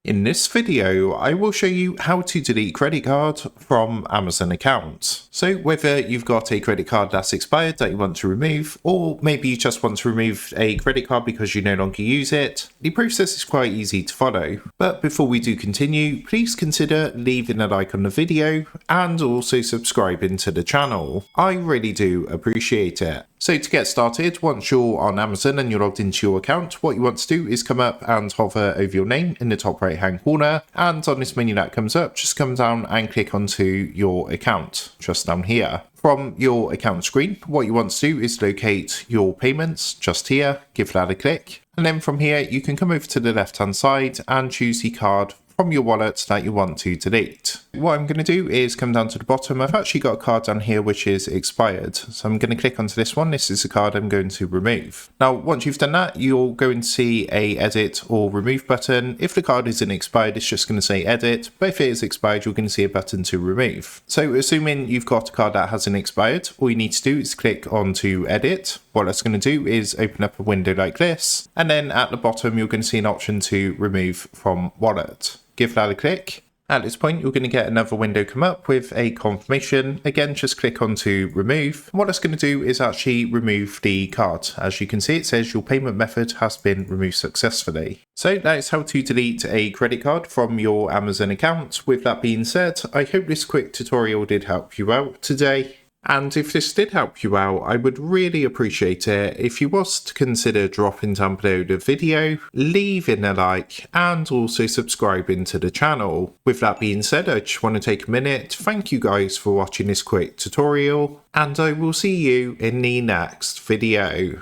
In this video, I will show you how to delete credit card from Amazon accounts. So whether you've got a credit card that's expired that you want to remove, or maybe you just want to remove a credit card because you no longer use it, the process is quite easy to follow. But before we do continue, please consider leaving a like on the video and also subscribing to the channel. I really do appreciate it. So to get started, once you're on Amazon and you're logged into your account, what you want to do is come up and hover over your name in the top right hand corner, and on this menu that comes up, just come down and click onto your account, just down here. From your account screen, what you want to do is locate your payments just here, give that a click, and then from here you can come over to the left hand side and choose the card from your wallet that you want to delete. What I'm going to do is come down to the bottom. I've actually got a card down here which is expired, so I'm going to click onto this one. This is the card I'm going to remove. Now once you've done that, you're going to see a edit or remove button. If the card isn't expired, it's just going to say edit, but if it is expired, you're going to see a button to remove. So assuming you've got a card that hasn't expired, all you need to do is click onto edit. What that's going to do is open up a window like this, and then at the bottom you're going to see an option to remove from wallet. Give that a click. At this point, you're going to get another window come up with a confirmation. Again, just click on to remove. What that's going to do is actually remove the card. As you can see, it says your payment method has been removed successfully. So that is how to delete a credit card from your Amazon account. With that being said, I hope this quick tutorial did help you out today. And if this did help you out, I would really appreciate it if you was to consider dropping down below the video, leaving a like, and also subscribing to the channel. With that being said, I just want to take a minute to thank you guys for watching this quick tutorial, and I will see you in the next video.